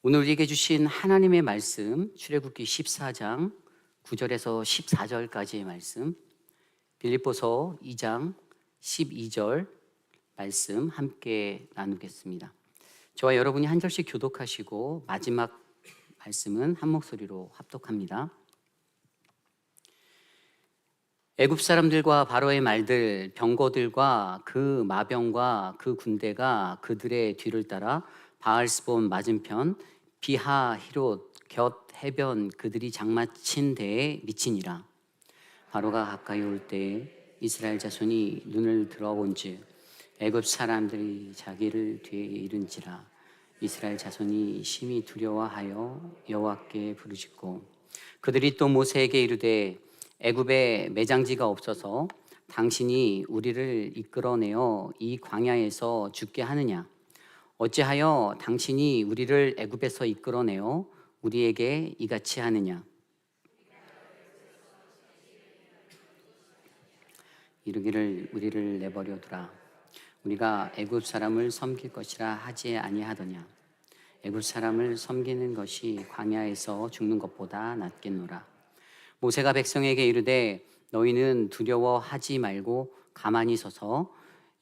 오늘 우리에게 주신 하나님의 말씀, 출애굽기 14장 9절에서 14절까지의 말씀, 빌립보서 2장 12절 말씀 함께 나누겠습니다. 저와 여러분이 한 절씩 교독하시고 마지막 말씀은 한 목소리로 합독합니다. 애굽 사람들과 바로의 말들, 병거들과 그 마병과 그 군대가 그들의 뒤를 따라 바알스본 맞은편 비하히롯 곁 해변 그들이 장마친 데에 미치니라. 바로가 가까이 올 때에 이스라엘 자손이 눈을 들어본즉 애굽 사람들이 자기를 뒤에 이른지라. 이스라엘 자손이 심히 두려워하여 여호와께 부르짖고 그들이 또 모세에게 이르되 애굽에 매장지가 없어서 당신이 우리를 이끌어내어 이 광야에서 죽게 하느냐? 어찌하여 당신이 우리를 애굽에서 이끌어내어 우리에게 이같이 하느냐? 이르기를 우리를 내버려 두라. 우리가 애굽 사람을 섬길 것이라 하지 아니하더냐? 애굽 사람을 섬기는 것이 광야에서 죽는 것보다 낫겠노라. 모세가 백성에게 이르되 너희는 두려워하지 말고 가만히 서서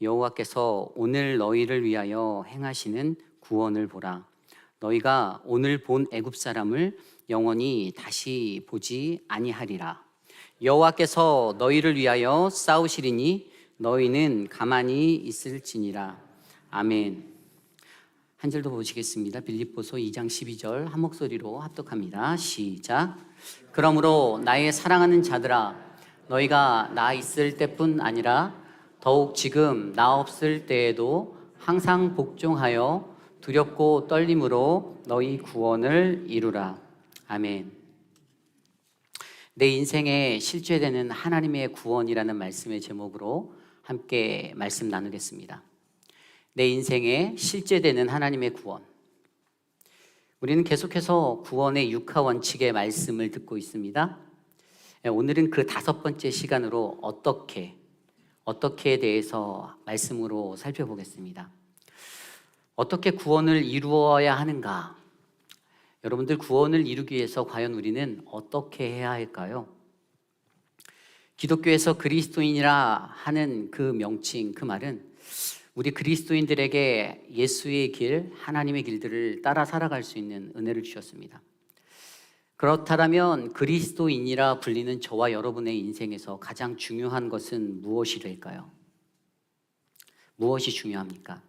여호와께서 오늘 너희를 위하여 행하시는 구원을 보라. 너희가 오늘 본 애굽 사람을 영원히 다시 보지 아니하리라. 여호와께서 너희를 위하여 싸우시리니 너희는 가만히 있을지니라. 아멘. 한 절 더 보시겠습니다. 빌립보서 2장 12절 한 목소리로 합독합니다. 시작. 그러므로 나의 사랑하는 자들아, 너희가 나 있을 때뿐 아니라 더욱 지금 나 없을 때에도 항상 복종하여 두렵고 떨림으로 너희 구원을 이루라. 아멘. 내 인생에 실제되는 하나님의 구원이라는 말씀의 제목으로 함께 말씀 나누겠습니다. 내 인생에 실제되는 하나님의 구원. 우리는 계속해서 구원의 육하 원칙의 말씀을 듣고 있습니다. 오늘은 그 5번째 시간으로 어떻게에 대해서 말씀으로 살펴보겠습니다. 어떻게 구원을 이루어야 하는가? 여러분들, 구원을 이루기 위해서 과연 우리는 어떻게 해야 할까요? 기독교에서 그리스도인이라 하는 그 명칭, 그 말은 우리 그리스도인들에게 예수의 길, 하나님의 길들을 따라 살아갈 수 있는 은혜를 주셨습니다. 그렇다면 그리스도인이라 불리는 저와 여러분의 인생에서 가장 중요한 것은 무엇이 될까요? 무엇이 중요합니까?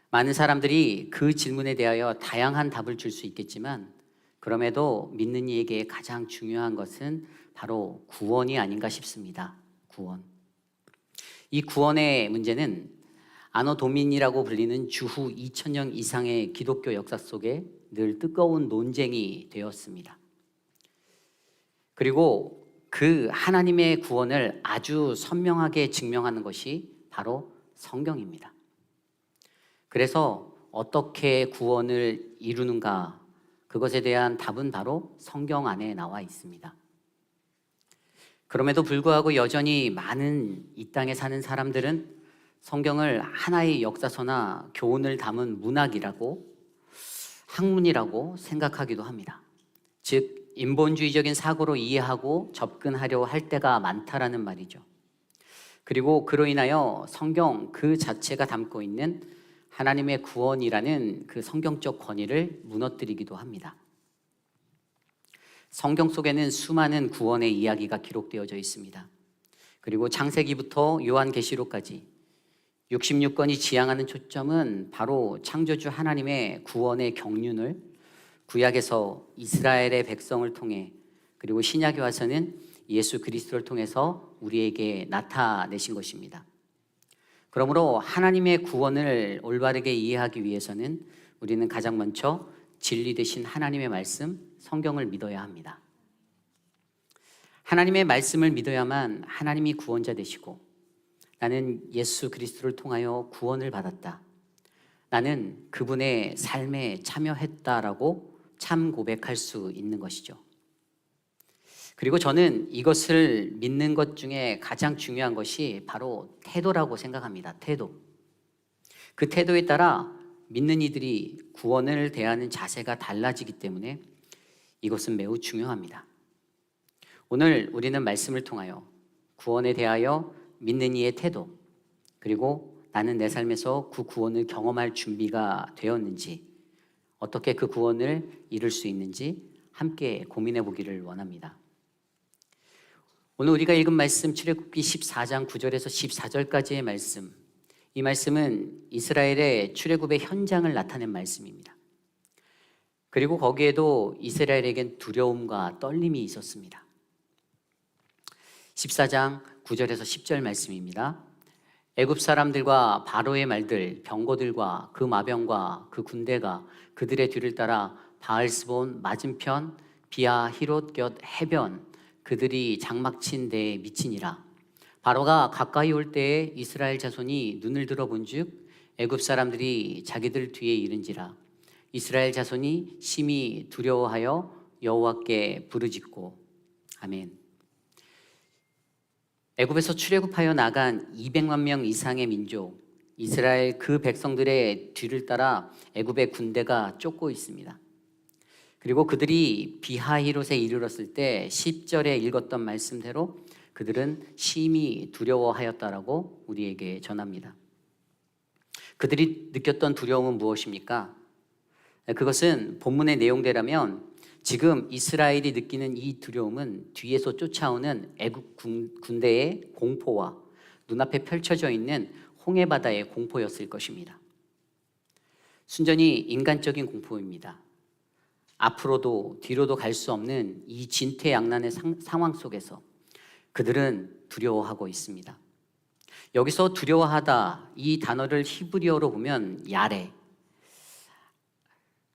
많은 사람들이 그 질문에 대하여 다양한 답을 줄 수 있겠지만 그럼에도 믿는 이에게 가장 중요한 것은 바로 구원이 아닌가 싶습니다. 구원. 이 구원의 문제는 아노 도민이라고 불리는 주후 2000년 이상의 기독교 역사 속에 늘 뜨거운 논쟁이 되었습니다. 그리고 그 하나님의 구원을 아주 선명하게 증명하는 것이 바로 성경입니다. 그래서 어떻게 구원을 이루는가, 그것에 대한 답은 바로 성경 안에 나와 있습니다. 그럼에도 불구하고 여전히 많은 이 땅에 사는 사람들은 성경을 하나의 역사서나 교훈을 담은 문학이라고, 학문이라고 생각하기도 합니다. 즉 인본주의적인 사고로 이해하고 접근하려 할 때가 많다라는 말이죠. 그리고 그로 인하여 성경 그 자체가 담고 있는 하나님의 구원이라는 그 성경적 권위를 무너뜨리기도 합니다. 성경 속에는 수많은 구원의 이야기가 기록되어져 있습니다. 그리고 창세기부터 요한계시록까지 66권이 지향하는 초점은 바로 창조주 하나님의 구원의 경륜을 구약에서 이스라엘의 백성을 통해, 그리고 신약에 와서는 예수 그리스도를 통해서 우리에게 나타내신 것입니다. 그러므로 하나님의 구원을 올바르게 이해하기 위해서는 우리는 가장 먼저 진리 되신 하나님의 말씀, 성경을 믿어야 합니다. 하나님의 말씀을 믿어야만 하나님이 구원자 되시고 나는 예수 그리스도를 통하여 구원을 받았다, 나는 그분의 삶에 참여했다라고 참 고백할 수 있는 것이죠. 그리고 저는 이것을 믿는 것 중에 가장 중요한 것이 바로 태도라고 생각합니다. 태도. 그 태도에 따라 믿는 이들이 구원을 대하는 자세가 달라지기 때문에 이것은 매우 중요합니다. 오늘 우리는 말씀을 통하여 구원에 대하여 믿는 이의 태도, 그리고 나는 내 삶에서 그 구원을 경험할 준비가 되었는지, 어떻게 그 구원을 이룰 수 있는지 함께 고민해 보기를 원합니다. 오늘 우리가 읽은 말씀 출애굽기 14장 9절에서 14절까지의 말씀, 이 말씀은 이스라엘의 출애굽의 현장을 나타낸 말씀입니다. 그리고 거기에도 이스라엘에겐 두려움과 떨림이 있었습니다. 14장 9절에서 10절 말씀입니다. 애굽 사람들과 바로의 말들, 병거들과 그 마병과 그 군대가 그들의 뒤를 따라 바알스본 맞은편 비아 히롯 곁 해변 그들이 장막친 데에 미치니라. 바로가 가까이 올 때에 이스라엘 자손이 눈을 들어 본즉 애굽 사람들이 자기들 뒤에 이른지라. 이스라엘 자손이 심히 두려워하여 여호와께 부르짖고. 아멘. 애굽에서 출애굽하여 나간 200만 명 이상의 민족 이스라엘 그 백성들의 뒤를 따라 애굽의 군대가 쫓고 있습니다. 그리고 그들이 비하히롯에 이르렀을 때 10절에 읽었던 말씀대로 그들은 심히 두려워하였다라고 우리에게 전합니다. 그들이 느꼈던 두려움은 무엇입니까? 그것은 본문의 내용대로라면 지금 이스라엘이 느끼는 이 두려움은 뒤에서 쫓아오는 애국 군대의 공포와 눈앞에 펼쳐져 있는 홍해바다의 공포였을 것입니다. 순전히 인간적인 공포입니다. 앞으로도 뒤로도 갈 수 없는 이 진퇴양난의 상황 속에서 그들은 두려워하고 있습니다. 여기서 두려워하다 이 단어를 히브리어로 보면 야레,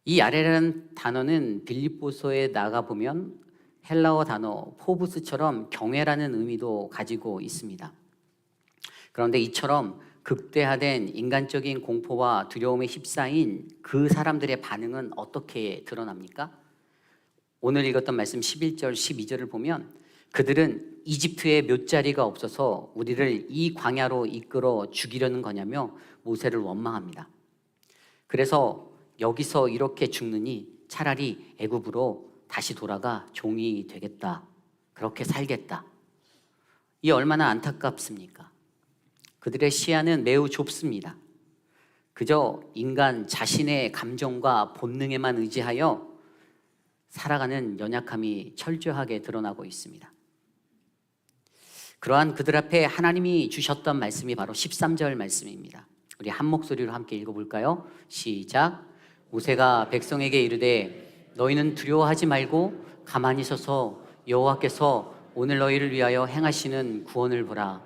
이 야레라는 단어는 빌립보서에 나가보면 헬라어 단어 포부스처럼 경외라는 의미도 가지고 있습니다. 그런데 이처럼 극대화된 인간적인 공포와 두려움에 휩싸인 그 사람들의 반응은 어떻게 드러납니까? 오늘 읽었던 말씀 11절, 12절을 보면 그들은 이집트에 묫자리가 없어서 우리를 이 광야로 이끌어 죽이려는 거냐며 모세를 원망합니다. 그래서 여기서 이렇게 죽느니 차라리 애굽으로 다시 돌아가 종이 되겠다. 그렇게 살겠다. 이 얼마나 안타깝습니까? 그들의 시야는 매우 좁습니다. 그저 인간 자신의 감정과 본능에만 의지하여 살아가는 연약함이 철저하게 드러나고 있습니다. 그러한 그들 앞에 하나님이 주셨던 말씀이 바로 13절 말씀입니다. 우리 한 목소리로 함께 읽어볼까요? 시작. 모세가 백성에게 이르되 너희는 두려워하지 말고 가만히 서서 여호와께서 오늘 너희를 위하여 행하시는 구원을 보라.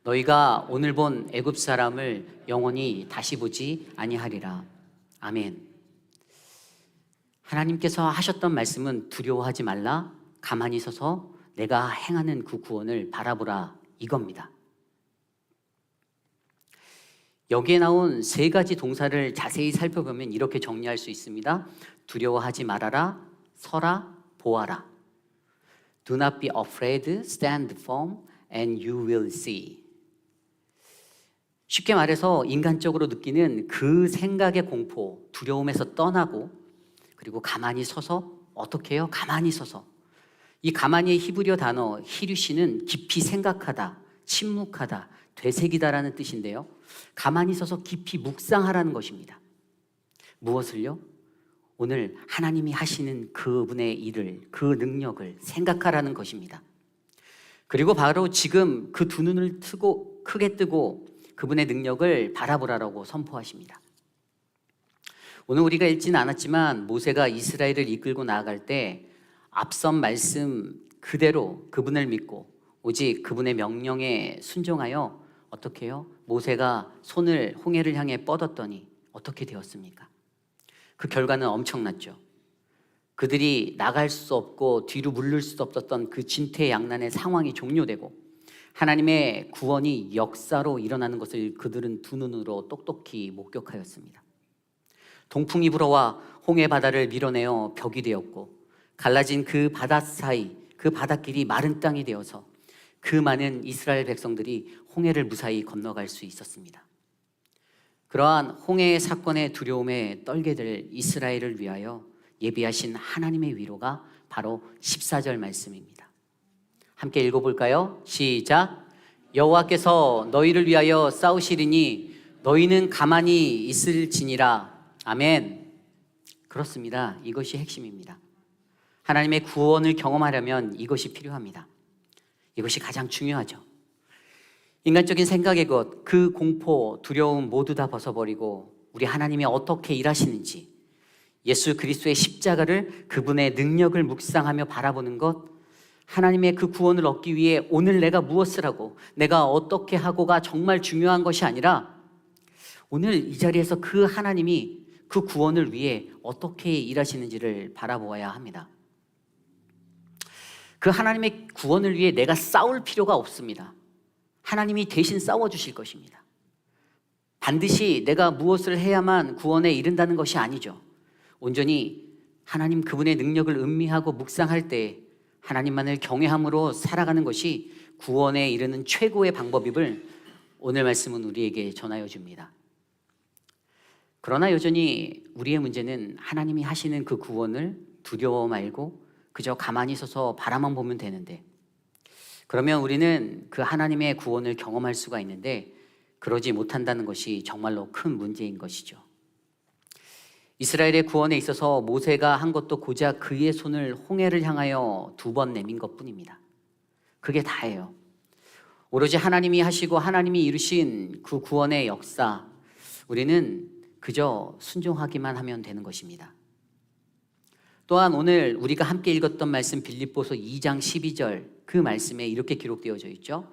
너희가 오늘 본 애굽 사람을 영원히 다시 보지 아니하리라. 아멘. 하나님께서 하셨던 말씀은 두려워하지 말라, 가만히 서서 내가 행하는 그 구원을 바라보라, 이겁니다. 여기에 나온 세 가지 동사를 자세히 살펴보면 이렇게 정리할 수 있습니다. 두려워하지 말아라, 서라, 보아라. Do not be afraid, stand firm, and you will see. 쉽게 말해서 인간적으로 느끼는 그 생각의 공포, 두려움에서 떠나고 그리고 가만히 서서 어떻게 해요? 가만히 서서. 이 가만히의 히브리어 단어 히류시는 깊이 생각하다, 침묵하다, 되새기다라는 뜻인데요. 가만히 서서 깊이 묵상하라는 것입니다. 무엇을요? 오늘 하나님이 하시는 그분의 일을, 그 능력을 생각하라는 것입니다. 그리고 바로 지금 그 두 눈을 크게 뜨고 그분의 능력을 바라보라라고 선포하십니다. 오늘 우리가 읽지는 않았지만 모세가 이스라엘을 이끌고 나아갈 때 앞선 말씀 그대로 그분을 믿고 오직 그분의 명령에 순종하여 어떻게 해요? 모세가 손을 홍해를 향해 뻗었더니 어떻게 되었습니까? 그 결과는 엄청났죠. 그들이 나갈 수 없고 뒤로 물를 수 없었던 그 진퇴양난의 상황이 종료되고 하나님의 구원이 역사로 일어나는 것을 그들은 두 눈으로 똑똑히 목격하였습니다. 동풍이 불어와 홍해 바다를 밀어내어 벽이 되었고 갈라진 그 바다 사이, 그 바닷길이 마른 땅이 되어서 그 많은 이스라엘 백성들이 홍해를 무사히 건너갈 수 있었습니다. 그러한 홍해의 사건의 두려움에 떨게 될 이스라엘을 위하여 예비하신 하나님의 위로가 바로 14절 말씀입니다. 함께 읽어볼까요? 시작. 여호와께서 너희를 위하여 싸우시리니 너희는 가만히 있을지니라. 아멘. 그렇습니다. 이것이 핵심입니다. 하나님의 구원을 경험하려면 이것이 필요합니다. 이것이 가장 중요하죠. 인간적인 생각의 것, 그 공포, 두려움 모두 다 벗어버리고 우리 하나님이 어떻게 일하시는지, 예수 그리스도의 십자가를, 그분의 능력을 묵상하며 바라보는 것, 하나님의 그 구원을 얻기 위해 오늘 내가 무엇을 하고 내가 어떻게 하고가 정말 중요한 것이 아니라 오늘 이 자리에서 그 하나님이 그 구원을 위해 어떻게 일하시는지를 바라보아야 합니다. 그 하나님의 구원을 위해 내가 싸울 필요가 없습니다. 하나님이 대신 싸워주실 것입니다. 반드시 내가 무엇을 해야만 구원에 이른다는 것이 아니죠. 온전히 하나님 그분의 능력을 음미하고 묵상할 때 하나님만을 경외함으로 살아가는 것이 구원에 이르는 최고의 방법임을 오늘 말씀은 우리에게 전하여 줍니다. 그러나 여전히 우리의 문제는 하나님이 하시는 그 구원을 두려워 말고 그저 가만히 서서 바라만 보면 되는데, 그러면 우리는 그 하나님의 구원을 경험할 수가 있는데 그러지 못한다는 것이 정말로 큰 문제인 것이죠. 이스라엘의 구원에 있어서 모세가 한 것도 고작 그의 손을 홍해를 향하여 2번 내민 것뿐입니다. 그게 다예요. 오로지 하나님이 하시고 하나님이 이루신 그 구원의 역사, 우리는 그저 순종하기만 하면 되는 것입니다. 또한 오늘 우리가 함께 읽었던 말씀 빌립보서 2장 12절, 그 말씀에 이렇게 기록되어져 있죠.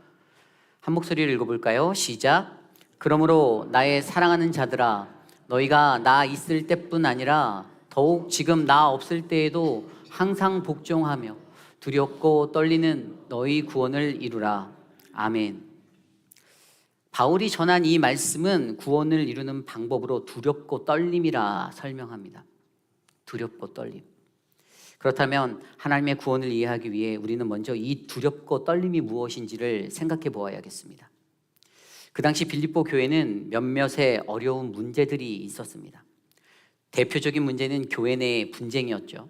한 목소리를 읽어볼까요? 시작. 그러므로 나의 사랑하는 자들아, 너희가 나 있을 때뿐 아니라 더욱 지금 나 없을 때에도 항상 복종하며 두렵고 떨리는 너희 구원을 이루라. 아멘. 바울이 전한 이 말씀은 구원을 이루는 방법으로 두렵고 떨림이라 설명합니다. 두렵고 떨림. 그렇다면 하나님의 구원을 이해하기 위해 우리는 먼저 이 두렵고 떨림이 무엇인지를 생각해 보아야겠습니다. 그 당시 빌립보 교회는 몇몇의 어려운 문제들이 있었습니다. 대표적인 문제는 교회 내의 분쟁이었죠.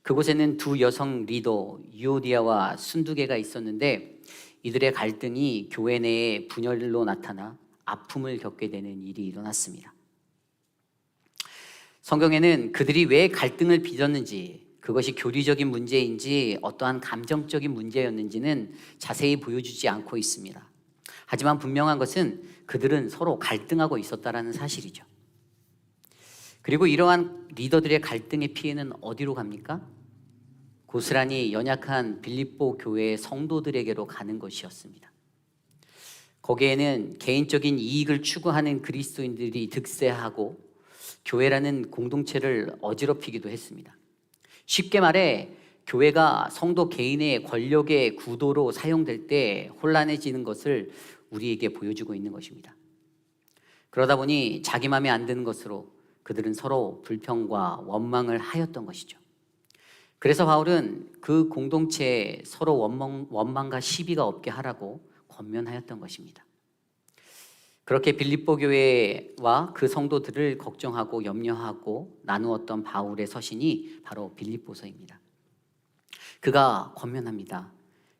그곳에는 2 여성 리더 유오디아와 순두개가 있었는데 이들의 갈등이 교회 내에 분열로 나타나 아픔을 겪게 되는 일이 일어났습니다. 성경에는 그들이 왜 갈등을 빚었는지, 그것이 교리적인 문제인지 어떠한 감정적인 문제였는지는 자세히 보여주지 않고 있습니다. 하지만 분명한 것은 그들은 서로 갈등하고 있었다는 사실이죠. 그리고 이러한 리더들의 갈등의 피해는 어디로 갑니까? 고스란히 연약한 빌립보 교회의 성도들에게로 가는 것이었습니다. 거기에는 개인적인 이익을 추구하는 그리스도인들이 득세하고 교회라는 공동체를 어지럽히기도 했습니다. 쉽게 말해 교회가 성도 개인의 권력의 구도로 사용될 때 혼란해지는 것을 우리에게 보여주고 있는 것입니다. 그러다 보니 자기 마음에 안 드는 것으로 그들은 서로 불평과 원망을 하였던 것이죠. 그래서 바울은 그 공동체에 서로 원망과 시비가 없게 하라고 권면하였던 것입니다. 그렇게 빌립보 교회와 그 성도들을 걱정하고 염려하고 나누었던 바울의 서신이 바로 빌립보서입니다. 그가 권면합니다.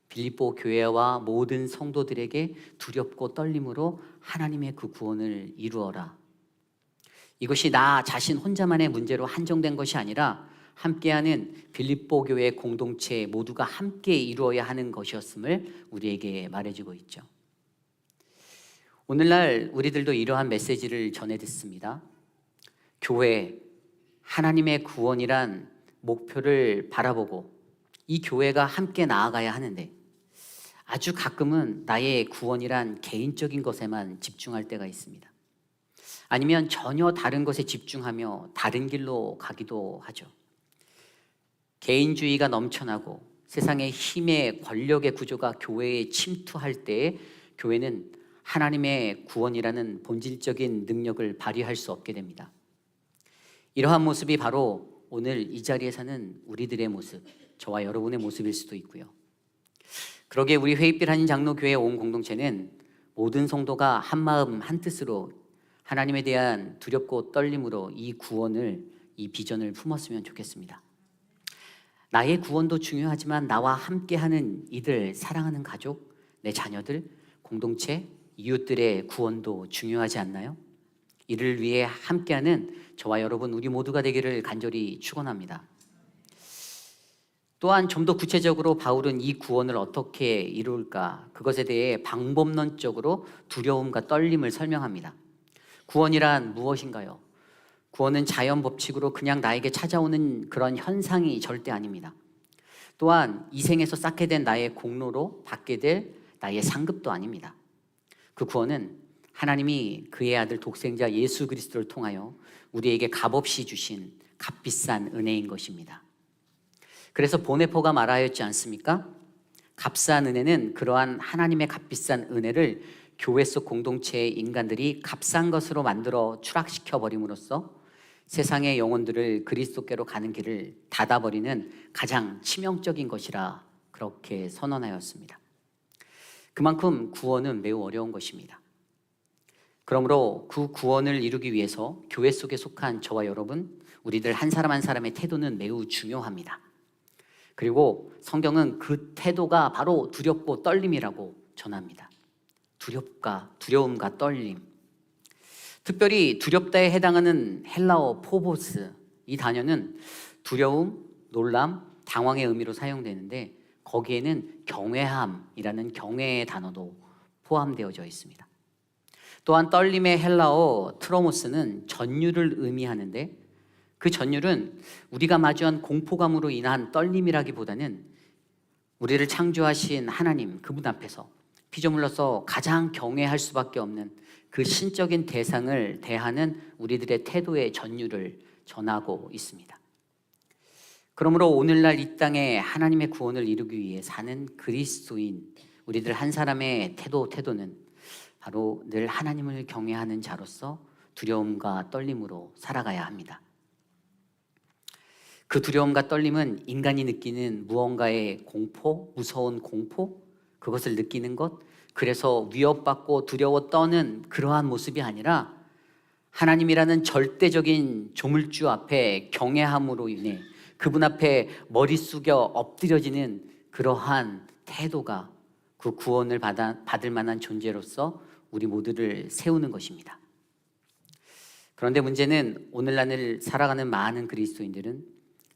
빌립보 교회와 모든 성도들에게 두렵고 떨림으로 하나님의 그 구원을 이루어라. 이것이 나 자신 혼자만의 문제로 한정된 것이 아니라 함께하는 빌립보 교회 공동체 모두가 함께 이루어야 하는 것이었음을 우리에게 말해주고 있죠. 오늘날 우리들도 이러한 메시지를 전해 듣습니다. 교회, 하나님의 구원이란 목표를 바라보고 이 교회가 함께 나아가야 하는데 아주 가끔은 나의 구원이란 개인적인 것에만 집중할 때가 있습니다. 아니면 전혀 다른 것에 집중하며 다른 길로 가기도 하죠. 개인주의가 넘쳐나고 세상의 힘의 권력의 구조가 교회에 침투할 때 교회는 하나님의 구원이라는 본질적인 능력을 발휘할 수 없게 됩니다. 이러한 모습이 바로 오늘 이 자리에 사는 우리들의 모습, 저와 여러분의 모습일 수도 있고요. 그러기에 우리 회입빌 한인 장로교회 온 공동체는 모든 성도가 한마음 한뜻으로 하나님에 대한 두렵고 떨림으로 이 구원을, 이 비전을 품었으면 좋겠습니다. 나의 구원도 중요하지만 나와 함께하는 이들, 사랑하는 가족, 내 자녀들, 공동체, 이웃들의 구원도 중요하지 않나요? 이를 위해 함께하는 저와 여러분 우리 모두가 되기를 간절히 축원합니다. 또한 좀 더 구체적으로 바울은 이 구원을 어떻게 이룰까, 그것에 대해 방법론적으로 두려움과 떨림을 설명합니다. 구원이란 무엇인가요? 구원은 자연 법칙으로 그냥 나에게 찾아오는 그런 현상이 절대 아닙니다. 또한 이 생에서 쌓게 된 나의 공로로 받게 될 나의 상급도 아닙니다. 그 구원은 하나님이 그의 아들 독생자 예수 그리스도를 통하여 우리에게 값없이 주신 값비싼 은혜인 것입니다. 그래서 보네포가 말하였지 않습니까? 값싼 은혜는 그러한 하나님의 값비싼 은혜를 교회 속 공동체의 인간들이 값싼 것으로 만들어 추락시켜 버림으로써 세상의 영혼들을 그리스도께로 가는 길을 닫아버리는 가장 치명적인 것이라 그렇게 선언하였습니다. 그만큼 구원은 매우 어려운 것입니다. 그러므로 그 구원을 이루기 위해서 교회 속에 속한 저와 여러분, 우리들 한 사람 한 사람의 태도는 매우 중요합니다. 그리고 성경은 그 태도가 바로 두렵고 떨림이라고 전합니다. 두려움과 떨림. 특별히 두렵다에 해당하는 헬라어 포보스, 이 단어는 두려움, 놀람, 당황의 의미로 사용되는데 거기에는 경외함이라는 경외의 단어도 포함되어져 있습니다. 또한 떨림의 헬라어 트로모스는 전율을 의미하는데 그 전율은 우리가 마주한 공포감으로 인한 떨림이라기보다는 우리를 창조하신 하나님, 그분 앞에서 피조물로서 가장 경외할 수밖에 없는 그 신적인 대상을 대하는 우리들의 태도의 전율을 전하고 있습니다. 그러므로 오늘날 이 땅에 하나님의 구원을 이루기 위해 사는 그리스도인 우리들 한 사람의 태도는 바로 늘 하나님을 경외하는 자로서 두려움과 떨림으로 살아가야 합니다. 그 두려움과 떨림은 인간이 느끼는 무언가의 공포, 무서운 공포, 그것을 느끼는 것, 그래서 위협받고 두려워 떠는 그러한 모습이 아니라 하나님이라는 절대적인 조물주 앞에 경외함으로 인해 그분 앞에 머리 숙여 엎드려지는 그러한 태도가 그 구원을 받을 만한 존재로서 우리 모두를 세우는 것입니다. 그런데 문제는 오늘날 살아가는 많은 그리스도인들은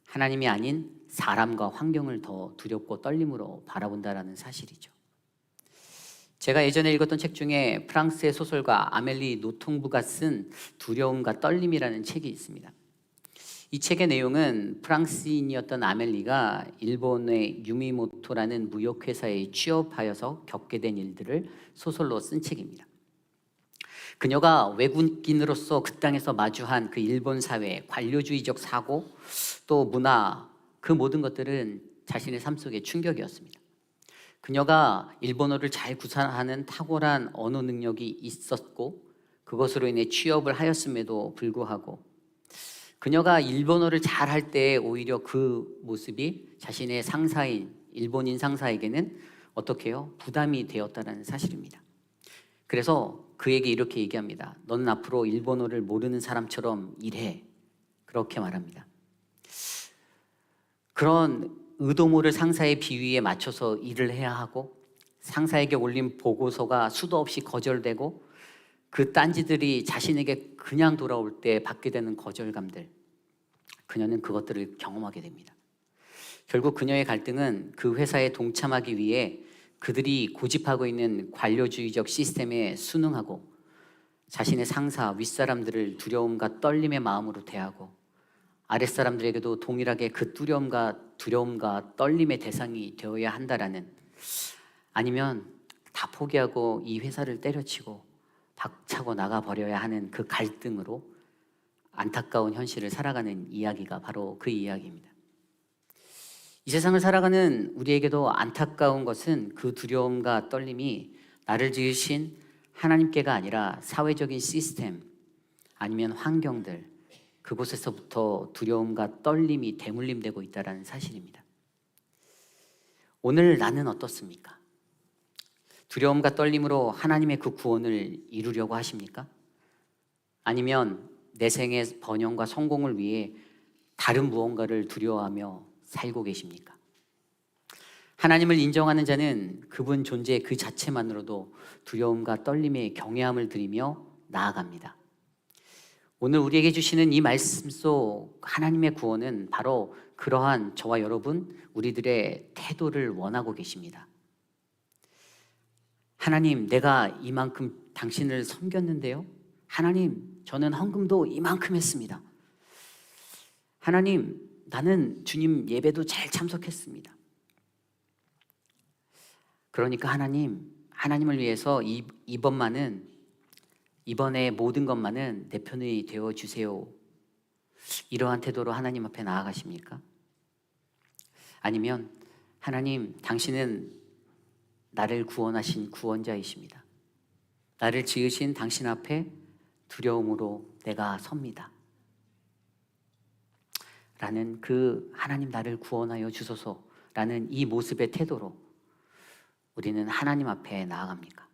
하나님이 아닌 사람과 환경을 더 두렵고 떨림으로 바라본다라는 사실이죠. 제가 예전에 읽었던 책 중에 프랑스의 소설가 아멜리 노통부가 쓴 두려움과 떨림이라는 책이 있습니다. 이 책의 내용은 프랑스인이었던 아멜리가 일본의 유미모토라는 무역회사에 취업하여서 겪게 된 일들을 소설로 쓴 책입니다. 그녀가 외국인으로서 그 땅에서 마주한 그 일본 사회, 관료주의적 사고, 또 문화, 그 모든 것들은 자신의 삶 속에 충격이었습니다. 그녀가 일본어를 잘 구사하는 탁월한 언어 능력이 있었고 그것으로 인해 취업을 하였음에도 불구하고 그녀가 일본어를 잘 할 때 오히려 그 모습이 자신의 상사인 일본인 상사에게는 어떻게 해요? 부담이 되었다는 사실입니다. 그래서 그에게 이렇게 얘기합니다. 너는 앞으로 일본어를 모르는 사람처럼 일해. 그렇게 말합니다. 그런 의도 모를 상사의 비위에 맞춰서 일을 해야 하고 상사에게 올린 보고서가 수도 없이 거절되고 그 딴지들이 자신에게 그냥 돌아올 때 받게 되는 거절감들, 그녀는 그것들을 경험하게 됩니다. 결국 그녀의 갈등은 그 회사에 동참하기 위해 그들이 고집하고 있는 관료주의적 시스템에 순응하고 자신의 상사, 윗사람들을 두려움과 떨림의 마음으로 대하고 아랫사람들에게도 동일하게 그 두려움과 떨림의 대상이 되어야 한다라는, 아니면 다 포기하고 이 회사를 때려치고 박차고 나가버려야 하는 그 갈등으로 안타까운 현실을 살아가는 이야기가 바로 그 이야기입니다. 이 세상을 살아가는 우리에게도 안타까운 것은 그 두려움과 떨림이 나를 지으신 하나님께가 아니라 사회적인 시스템 아니면 환경들, 그곳에서부터 두려움과 떨림이 대물림되고 있다는 사실입니다. 오늘 나는 어떻습니까? 두려움과 떨림으로 하나님의 그 구원을 이루려고 하십니까? 아니면 내 생의 번영과 성공을 위해 다른 무언가를 두려워하며 살고 계십니까? 하나님을 인정하는 자는 그분 존재 그 자체만으로도 두려움과 떨림의 경외함을 드리며 나아갑니다. 오늘 우리에게 주시는 이 말씀 속 하나님의 구원은 바로 그러한 저와 여러분, 우리들의 태도를 원하고 계십니다. 하나님, 내가 이만큼 당신을 섬겼는데요. 하나님, 저는 헌금도 이만큼 했습니다. 하나님, 나는 주님 예배도 잘 참석했습니다. 그러니까 하나님을 위해서 이번에 모든 것만은 내 편이 되어 주세요. 이러한 태도로 하나님 앞에 나아가십니까? 아니면 하나님, 당신은 나를 구원하신 구원자이십니다. 나를 지으신 당신 앞에 두려움으로 내가 섭니다. 라는 그 하나님 나를 구원하여 주소서라는 이 모습의 태도로 우리는 하나님 앞에 나아갑니까?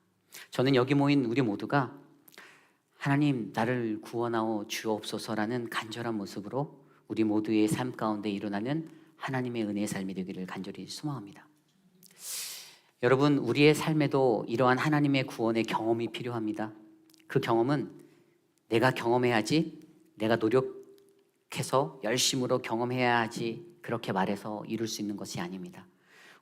저는 여기 모인 우리 모두가 하나님 나를 구원하여 주옵소서라는 간절한 모습으로 우리 모두의 삶 가운데 일어나는 하나님의 은혜의 삶이 되기를 간절히 소망합니다. 여러분, 우리의 삶에도 이러한 하나님의 구원의 경험이 필요합니다. 그 경험은 내가 경험해야지, 내가 노력해서 열심으로 경험해야지 그렇게 말해서 이룰 수 있는 것이 아닙니다.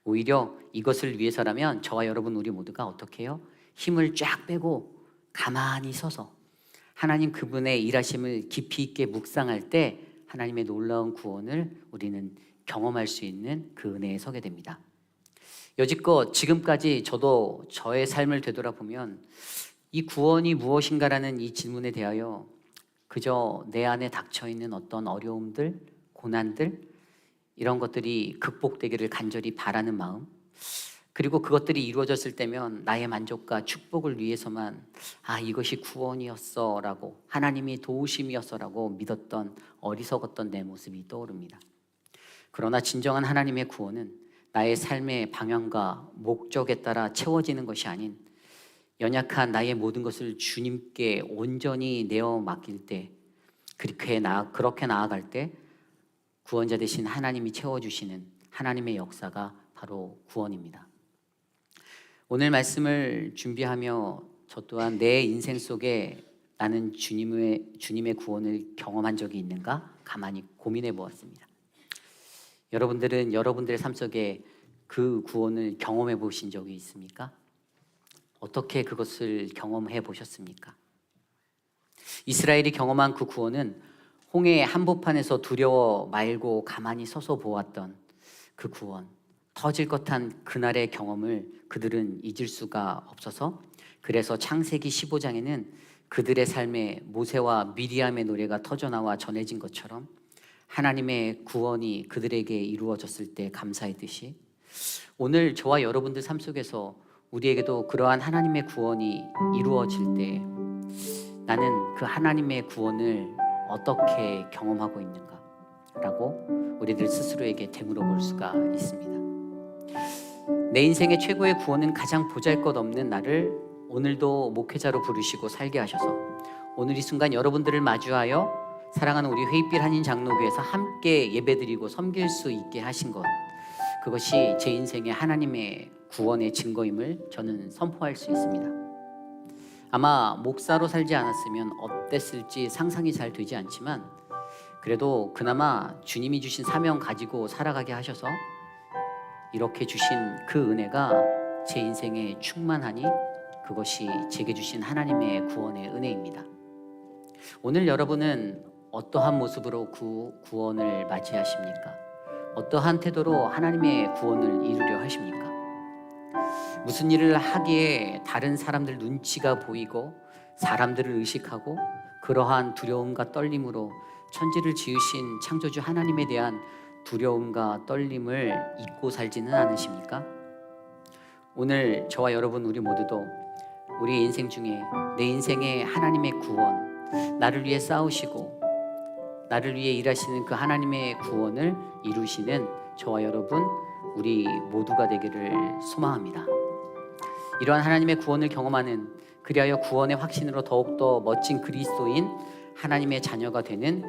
오히려 이것을 위해서라면 저와 여러분 우리 모두가 어떻게 해요? 힘을 쫙 빼고 가만히 서서 하나님 그분의 일하심을 깊이 있게 묵상할 때 하나님의 놀라운 구원을 우리는 경험할 수 있는 그 은혜에 서게 됩니다. 여지껏 지금까지 저도 저의 삶을 되돌아보면 이 구원이 무엇인가라는 이 질문에 대하여 그저 내 안에 닥쳐있는 어떤 어려움들, 고난들 이런 것들이 극복되기를 간절히 바라는 마음, 그리고 그것들이 이루어졌을 때면 나의 만족과 축복을 위해서만 이것이 구원이었어 라고, 하나님이 도우심이었어 라고 믿었던 어리석었던 내 모습이 떠오릅니다. 그러나 진정한 하나님의 구원은 나의 삶의 방향과 목적에 따라 채워지는 것이 아닌 연약한 나의 모든 것을 주님께 온전히 내어 맡길 때, 그렇게 나아갈 때 구원자 되신 하나님이 채워주시는 하나님의 역사가 바로 구원입니다. 오늘 말씀을 준비하며 저 또한 내 인생 속에 나는 주님의 구원을 경험한 적이 있는가 가만히 고민해 보았습니다. 여러분들은 여러분들의 삶 속에 그 구원을 경험해 보신 적이 있습니까? 어떻게 그것을 경험해 보셨습니까? 이스라엘이 경험한 그 구원은 홍해 한복판에서 두려워 말고 가만히 서서 보았던 그 구원, 터질 것한 그날의 경험을 그들은 잊을 수가 없어서, 그래서 창세기 15장에는 그들의 삶에 모세와 미리암의 노래가 터져나와 전해진 것처럼 하나님의 구원이 그들에게 이루어졌을 때 감사했듯이 오늘 저와 여러분들 삶 속에서 우리에게도 그러한 하나님의 구원이 이루어질 때 나는 그 하나님의 구원을 어떻게 경험하고 있는가 라고 우리들 스스로에게 되물어 볼 수가 있습니다. 내 인생의 최고의 구원은 가장 보잘것없는 나를 오늘도 목회자로 부르시고 살게 하셔서 오늘 이 순간 여러분들을 마주하여 사랑하는 우리 회의빛 한인 장로교에서 함께 예배드리고 섬길 수 있게 하신 것, 그것이 제 인생의 하나님의 구원의 증거임을 저는 선포할 수 있습니다. 아마 목사로 살지 않았으면 어땠을지 상상이 잘 되지 않지만 그래도 그나마 주님이 주신 사명 가지고 살아가게 하셔서 이렇게 주신 그 은혜가 제 인생에 충만하니 그것이 제게 주신 하나님의 구원의 은혜입니다. 오늘 여러분은 어떠한 모습으로 구원을 맞이하십니까? 어떠한 태도로 하나님의 구원을 이루려 하십니까? 무슨 일을 하기에 다른 사람들 눈치가 보이고 사람들을 의식하고 그러한 두려움과 떨림으로 천지를 지으신 창조주 하나님에 대한 두려움과 떨림을 잊고 살지는 않으십니까? 오늘 저와 여러분 우리 모두도 우리 인생 중에 내 인생의 하나님의 구원, 나를 위해 싸우시고 나를 위해 일하시는 그 하나님의 구원을 이루시는 저와 여러분 우리 모두가 되기를 소망합니다. 이러한 하나님의 구원을 경험하는 그리하여 구원의 확신으로 더욱더 멋진 그리스도인 하나님의 자녀가 되는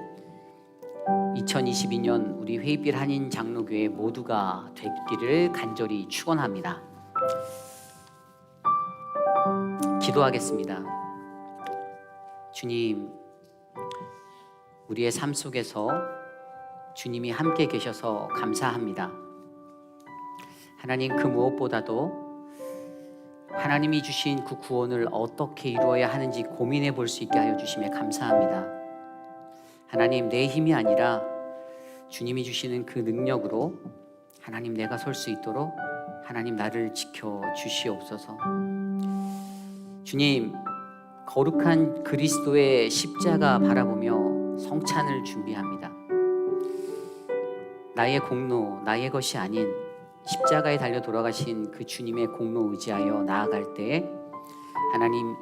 2022년 우리 회의빌 한인 장로교회 모두가 되기를 간절히 축원합니다. 기도하겠습니다. 주님, 우리의 삶 속에서 주님이 함께 계셔서 감사합니다. 하나님, 그 무엇보다도 하나님이 주신 그 구원을 어떻게 이루어야 하는지 고민해 볼 수 있게 하여 주심에 감사합니다. 하나님, 내 힘이 아니라 주님이 주시는 그 능력으로 하나님, 내가 설 수 있도록 하나님, 나를 지켜 주시옵소서. 주님, 거룩한 그리스도의 십자가 바라보며 성찬을 준비합니다. 나의 공로, 나의 것이 아닌 십자가에 달려 돌아가신 그 주님의 공로 의지하여 나아갈 때 하나님,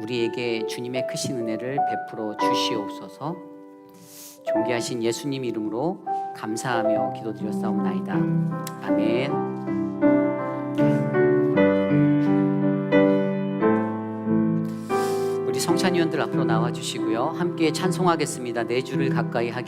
우리에게 주님의 크신 은혜를 베풀어 주시옵소서. 존귀하신 예수님 이름으로 감사하며 기도드렸사옵나이다. 아멘. 우리 성찬위원들 앞으로 나와 주시고요. 함께 찬송하겠습니다. 내 주를 가까이 하게